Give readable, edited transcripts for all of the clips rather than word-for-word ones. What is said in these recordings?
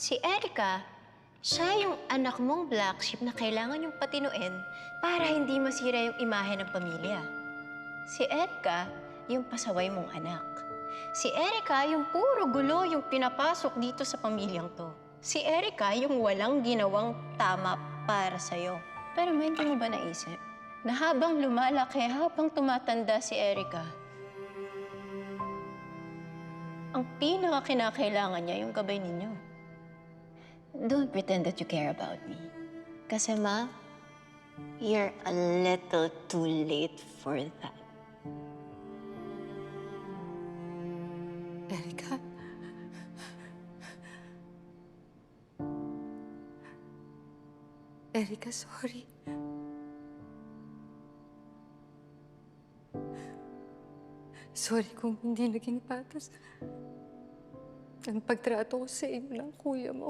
Si Erica, siya yung anak mong black sheep na kailangan yung patinuin para hindi masira yung imahe ng pamilya. Si Erica, yung pasaway mong anak. Si Erica, yung puro gulo yung pinapasok dito sa pamilyang to. Si Erica, yung walang ginawang tama para sa'yo. Pero hindi mo ba naisip na habang lumalaki, habang tumatanda si Erica, ang pinaka-kinakailangan niya yung gabay ninyo? Don't pretend that you care about me. Kasi ma, you're a little too late for that. Erica? Erica, sorry. Sorry kung hindi naging patas ang pagtrato ko sa inyo ng kuya mo.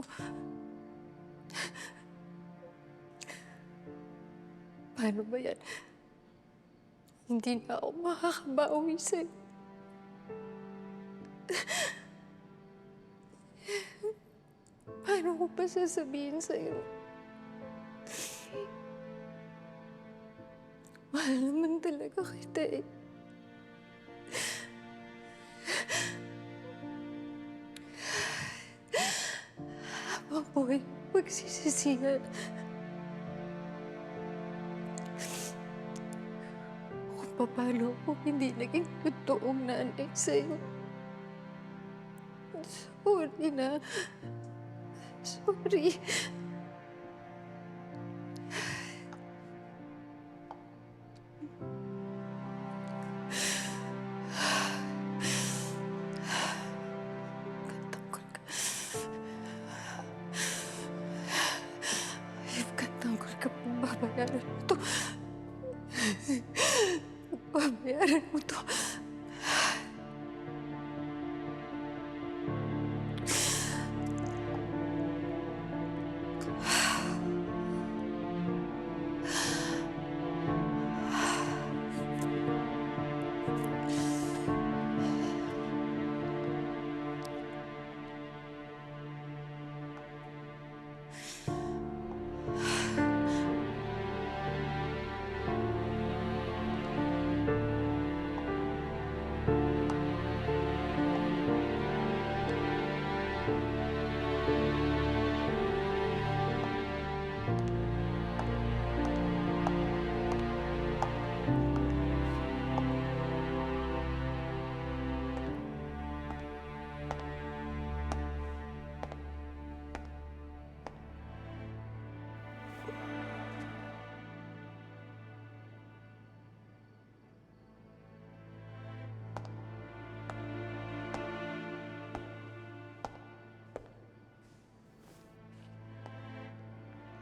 Paano ba yan? Hindi na ako makakabawi sa'yo. Paano ko pa sasabihin sa'yo? Mahal naman talaga kita eh. Habang buhay, pagsisisihan. Kung paano ako hindi naging totoong nanay sa'yo. Sorry na. Sorry. Tanggol ka pang babayaran mo to. Babayaran mo to.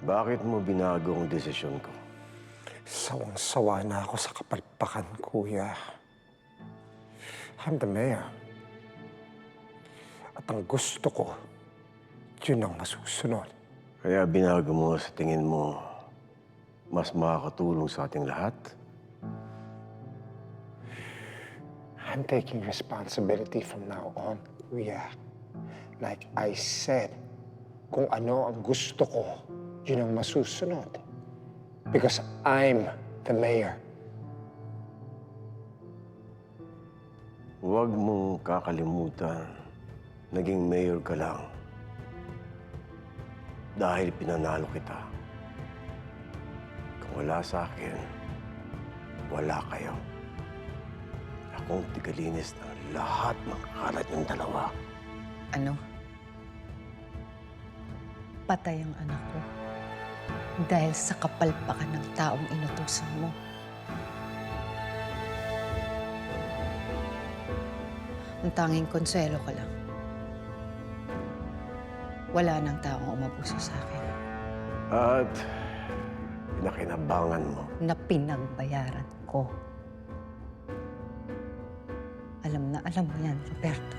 Bakit mo binago ang desisyon ko? Sawang-sawa na ako sa kapalpakan, kuya. I'm the mayor. At ang gusto ko, yun ang masusunod. Kaya binago mo sa tingin mo mas makakatulong sa ating lahat? I'm taking responsibility from now on, kuya. Like I said, kung ano ang gusto ko, yun ang masusunod. Because I'm the mayor. Huwag mong kakalimutan, naging mayor ka lang dahil pinanalo kita. Kung wala sa akin, wala kayo. Akong tigalinis ng lahat ng kalat ng dalawa. Ano? Patay ang anak ko dahil sa kapalpakan ng taong inutusan mo. Ang tanging konsuelo ko lang. Wala nang taong umabuso sa akin. At pinakinabangan mo. Na pinagbayaran ko. Alam na alam mo yan, Roberto.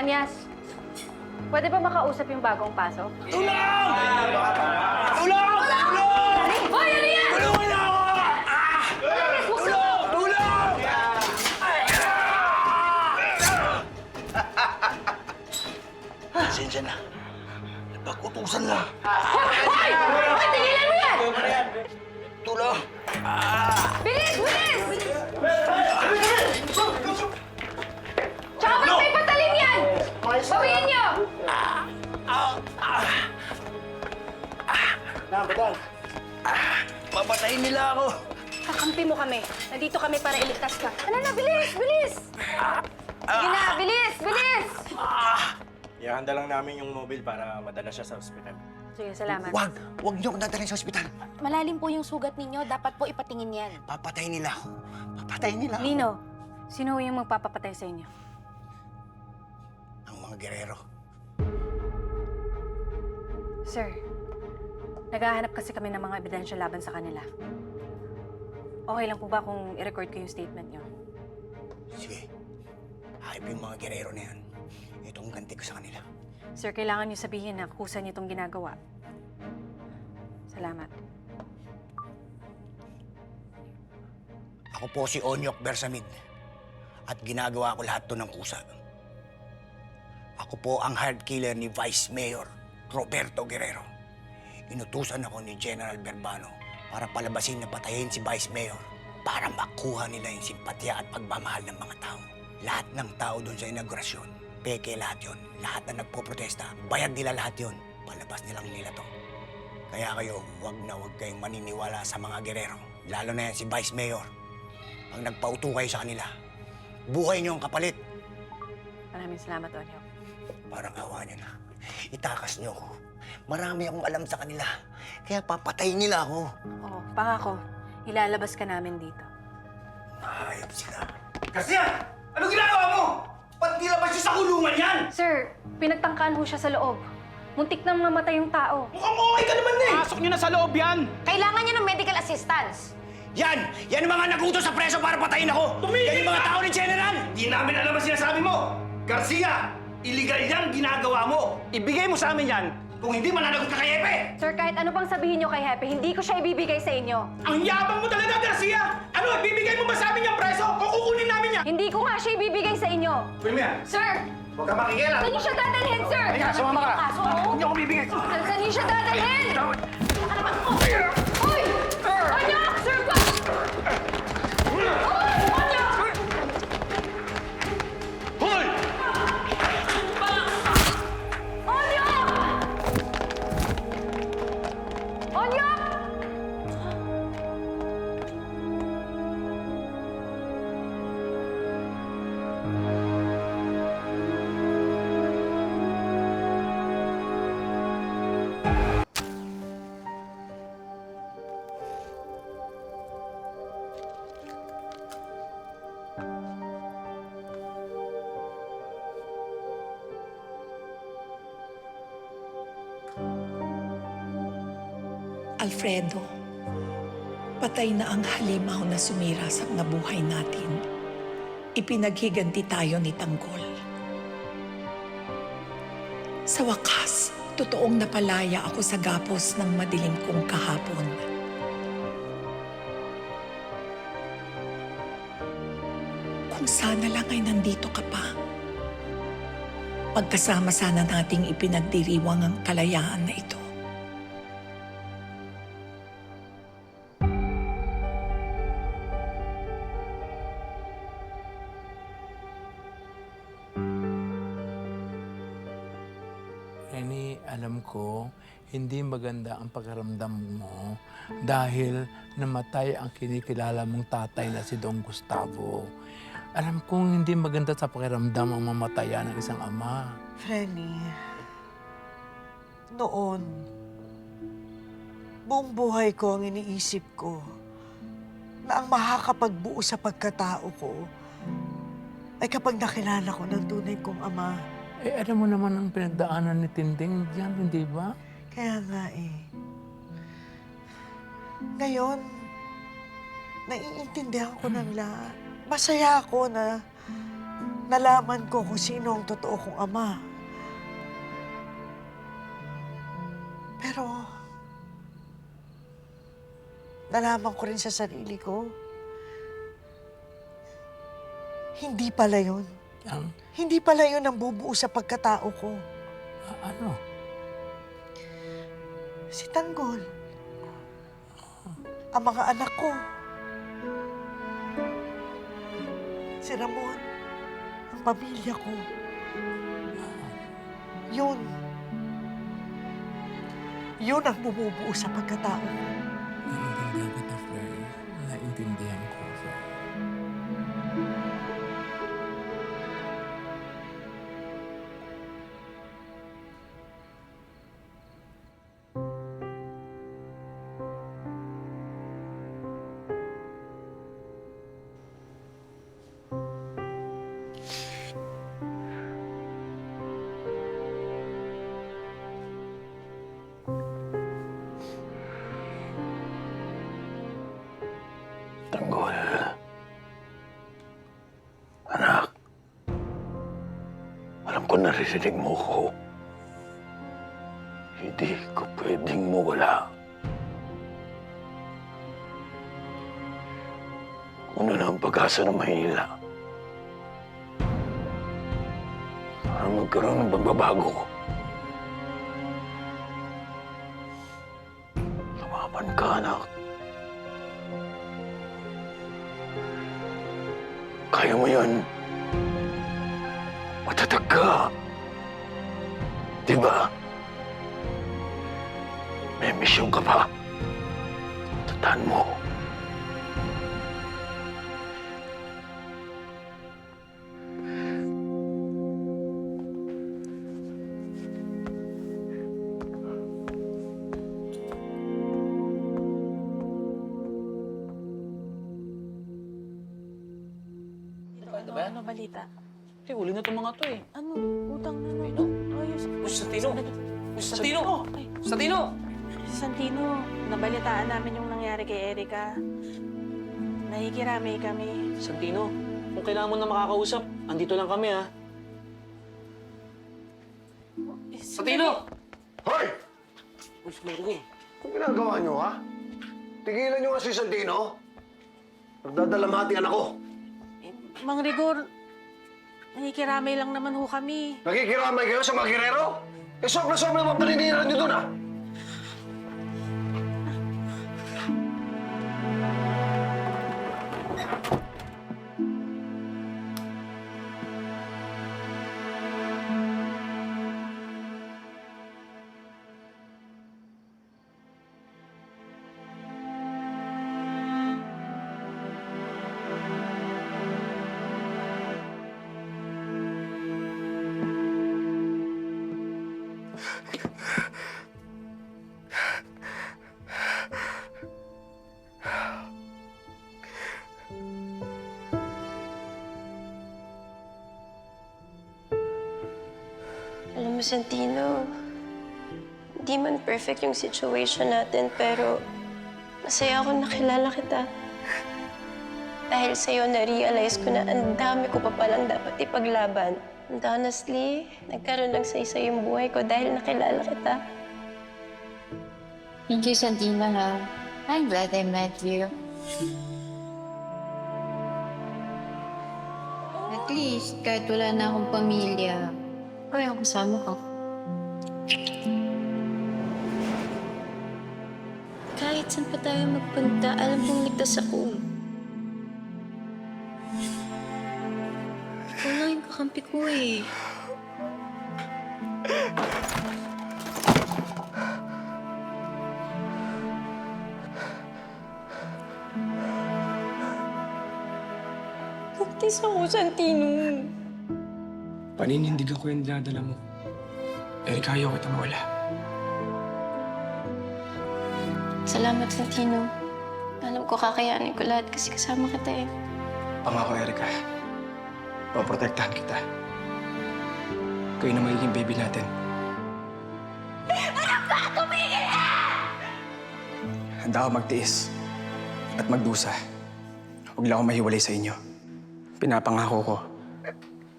Yanyas, pwede ba makausap yung bagong pasok? Tulong! Tulong! Hoy, ano yan? Tulungan niyo ako! Tulong! Tulong! Pasensya na. Napag-utusan lang. Hoy! Hoy, tigilan mo yan! Tulong! Bilis! Bilis! Tsaka ba't may patalim yan? Bawiin niyo! Papatayin nila ako. Kakampi mo kami. Nandito kami para iligtas ka. Ano na? Bilis! Bilis! Sige na! Bilis! Bilis! Ihahanda lang namin yung mobile para madala siya sa ospital. Sige, salamat. Wag niyo akong dadalhin sa ospital. Malalim po yung sugat ninyo. Dapat po ipatingin yan. Papatayin nila ako. Papatayin nila ako. Lino, sino yung magpapapatay sa inyo? Ang mga gerero. Sir, naghahanap kasi kami ng mga ebidensya laban sa kanila. Okay lang po ba kung i-record ko yung statement nyo? Sige. Hayop yung mga gerero na yan. Itong ganti ko sa kanila. Sir, kailangan nyo sabihin na kusa niyo itong ginagawa. Salamat. Ako po si Onyok Bersamid. At ginagawa ko lahat to ng kusa. Ako po ang hard killer ni Vice Mayor Roberto Guerrero. Inutusan ako ni General Verbano para palabasin na patayin si Vice Mayor para makuha nila yung simpatya at pagmamahal ng mga tao. Lahat ng tao doon sa inaugurasyon, peke lahat yon. Lahat na nagpoprotesta, bayad nila lahat yon. Palabas nilang nila to. Kaya kayo, wag kayong maniniwala sa mga gerero. Lalo na yan si Vice Mayor. Pag nagpauto kayo sa kanila, buhay niyo ang kapalit. Maraming salamat, Onyok. Parang awa niyo na. Itakas niyo ako. Marami akong alam sa kanila. Kaya papatayin nila ako. Oo, pangako. Ilalabas ka namin dito. Hayop sila. Garcia! Ano ginagawa mo? Ba't nilabas siya sa kulungan yan? Sir, pinagtangkaan ho siya sa loob. Muntik nang mamatay yung tao. Mukhang okay ka naman eh! Pasok niyo na sa loob yan! Kailangan niya ng medical assistance. Yan! Yan ang mga nagutos sa preso para patayin ako! Tumigil Yan yung mga ka! tao ni General! Di namin alam ang sinasabi mo! Garcia! Illegal yan ginagawa mo! Ibigay mo sa amin yan! Kung hindi, mananagot ka kay Epe! Sir, kahit ano pang sabihin nyo kay Hepe, hindi ko siya ibibigay sa inyo. Ang yabang mo talaga, Garcia! Ano, ibibigay mo ba sa amin yung preso? O kukunin namin yan? Hindi ko nga siya ibibigay sa inyo. Kunin mo yan! Sir! Huwag ka makikialam! Saan niyo siya dadalhin, sir? Halika, sumama ka! Kaso, oh. Huwag niyo ako bibigay! Saan niyo siya dadalhin? Hoy! Onyok! Sir, ba? Onyok! Hoy! Onyok! Onyok! Alfredo, patay na ang halimaw na sumira sa mga buhay natin. Ipinaghiganti tayo ni Tanggol. Sa wakas, totoong napalaya ako sa gapos ng madilim kong kahapon. Kung sana lang ay nandito ka pa. Pagkasama sana nating ipinagdiriwang ang kalayaan na ito. Rene, alam ko, hindi maganda ang pagkaramdam mo dahil namatay ang kinikilala mong tatay na si Don Gustavo. Alam kong hindi maganda sa pakiramdam ang mamatayan ng isang ama. Frenny, noon, buong buhay ko ang iniisip ko na ang makakapagbuo sa pagkatao ko ay kapag nakilala ko ng tunay kong ama. Eh, alam mo naman ang pinagdaanan ni Tinding diyan, hindi ba? Kaya nga eh. Ngayon, naiintindihan ko ng lahat. Masaya ako na nalaman ko kung sino ang totoo kong ama. Pero, nalaman ko rin sa sarili ko, hindi pala yun. Hindi pala yun ang bubuo sa pagkatao ko. Ano? Si Tanggol. Ang mga anak ko. Si Ramon. Ang pamilya ko. Yun. Yun ang bumubuo sa pagkatao ko. Naiintindihan kita, Fer. Naiintindihan ko, Fer. Tanggol. Anak. Alam ko naririnig mo ko. Hindi ko pwedeng mawala. Una na ang pag-asa ng Maynila. Para magkaroon ng pagbabago. Lumaban ka, anak. Kaya mo yan. Matatag ka. Diba? May misyon ka pa. Tandaan mo. Ano balita? Huli na itong mga to eh. Ano? Utang na naman. Ayos. Santino! Santino! Santino! Santino, nabalitaan namin yung nangyari kay Erika. Nahikiramay kami. Santino, kung kailangan mo na makakausap, andito lang kami ha. Santino! Hoy! Uy, Mary. Anong ginagawa niyo, ha? Tigilan niyo nga si Santino. Nagdadalamatian ako. Mang Rigor, nahikiramay lang naman ho kami. Nakikiramay kayo sa mga girero? Eh, sobra-sobra mga paninira niyo doon, ha? Alam mo, Santino, hindi man perfect yung situation natin, pero masaya ako nakilala kita. Dahil sa'yo, na-realize ko na ang dami ko pa palang dapat ipaglaban. And honestly, nagkaroon ng saysay yung buhay ko dahil nakilala kita. Thank you, Santino, ha? I'm glad I met you. At least, kahit wala na akong pamilya, ay, ako kasama ka. Kahit saan pa tayo magpunta, alam kong ligtas ako. Ikaw lang yung kakampi ko eh. Ligtas ako, Santino. Paninindigan ko yung dinadala mo. Erika, ayaw kita mawala. Salamat, Santino. Alam ko kakayanin ko lahat kasi kasama kita eh. Pangako, Erika. Paprotektahan kita. Kayo na magiging baby natin. Anak ka! Tumigil ka! Handa ako magtiis at magdusa. Huwag lang ako mahiwalay sa inyo. Pinapangako ko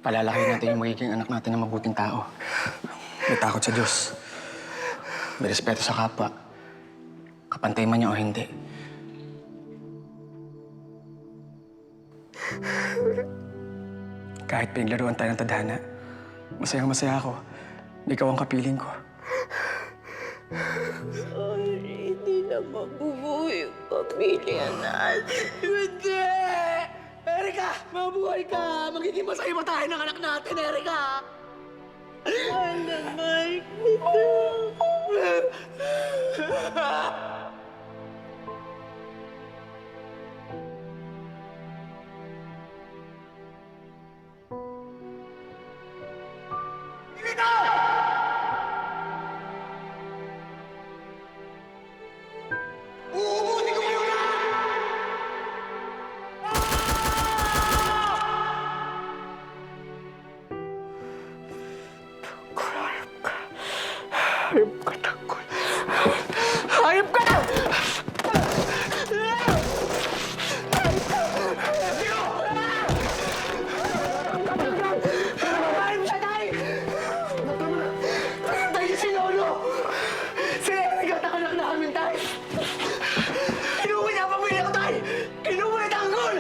Palalaki natin yung magiging anak natin ng mabuting tao. May takot sa Diyos. May respeto sa kapwa. Kapantay man niya o hindi. Kahit pinaglaruan tayo ng tadhana, masayang-masaya ako. Ikaw ang kapiling ko. Sorry, hindi na mabubuo yung pamilya natin. Hindi! Erika! Mabuhay ka! Magiging masaya ba tayo ng anak natin, Erika? Mahal na mahal kita. Uubuti ko kayo lahat! Hayop ka, Tanggol. Hayop ka! Tayo si Lolo! Si Erika at anak namin, tay! Kinuha niya ang pamilya ko, tay! Kinuha niya Tanggol!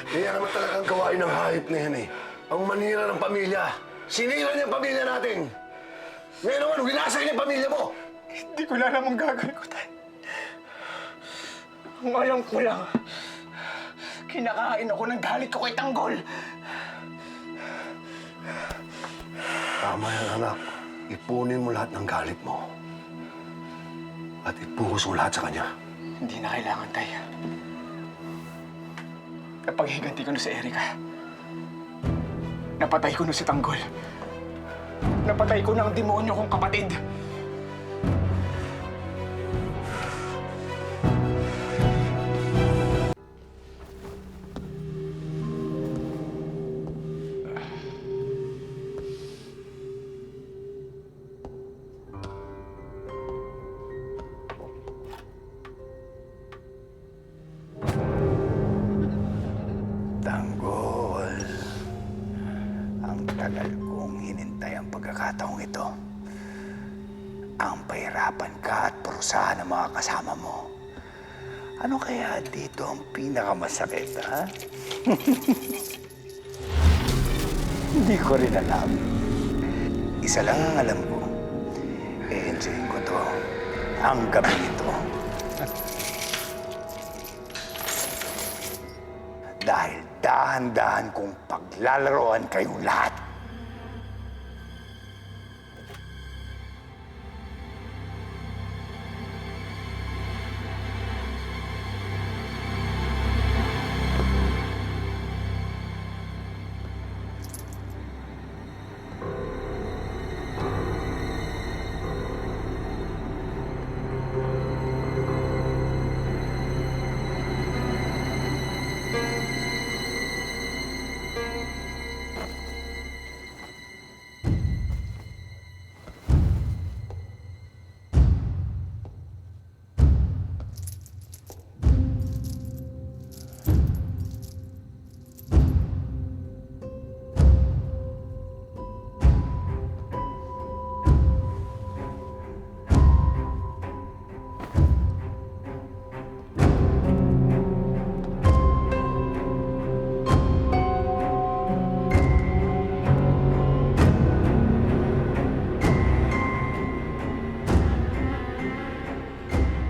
Kaya naman talagang gawain ng hayop na yan eh. Ang manira ng pamilya. Sinira niya ang pamilya natin. Ngayon naman, winasay niya ang pamilya mo. Hindi ko na alam ang gagawin ko, Tay. Ang alam ko lang, kinakain ako ng galit ko kay Tanggol. Tama yan, anak. Ipunin mo lahat ng galit mo. At ipuhos mo lahat sa kanya. Hindi na kailangan, Tay. Kapag higanti ko na si Erika, napatay ko na si Tanggol. Napatay ko na ang demonyo kong kapatid. Tanggol, ang tagal kong hinintay ang pagkakataong ito. Ang pahirapan ka at parusahan ng mga kasama mo. Ano kaya dito ang pinakamasakit, ha? Hindi ko rin alam. Isa lang ang alam ko. E-enjoyin ko to. Ang gabi ito. Dahil dahan-dahan kong paglalaroan kayong lahat.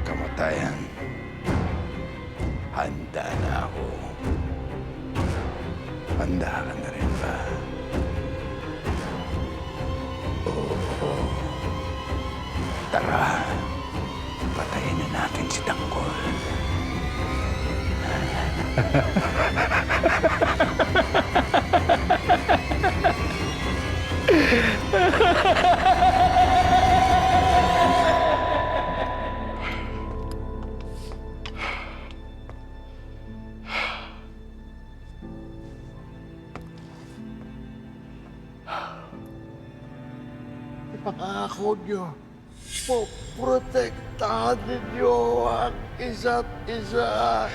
Kamatayan, handa na ako. Handa ka na rin ba? Oo. Tara, patayin na natin si Tanggol. Pangako niyo, poprotektahan ninyo ang isa't isa.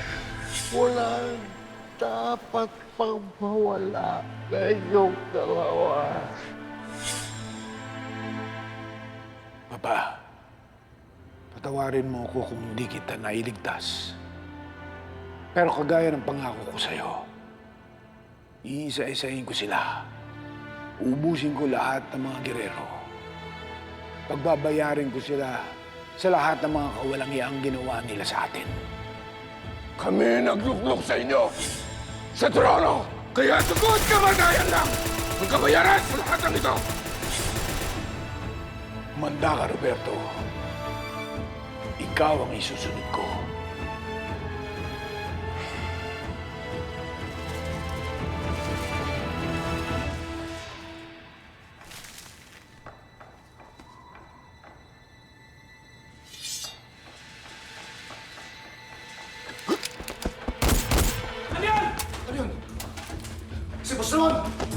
Walang dapat pang mawala na inyong dalawa. Papa, patawarin mo ako kung hindi kita nailigtas. Pero kagaya ng pangako ko sa'yo, iisa-isahin ko sila. Ubusin ko lahat ng mga gerero. Pagbabayarin ko sila sa lahat ng mga kawalangiang ginawa nila sa atin. Kami nagluklok sa inyo sa trono. Kaya tugod kamatayan lang ang kabayaran sa lahat ng ito. Manda ka, Roberto. Ikaw ang isusunod ko. Si Boss Ron!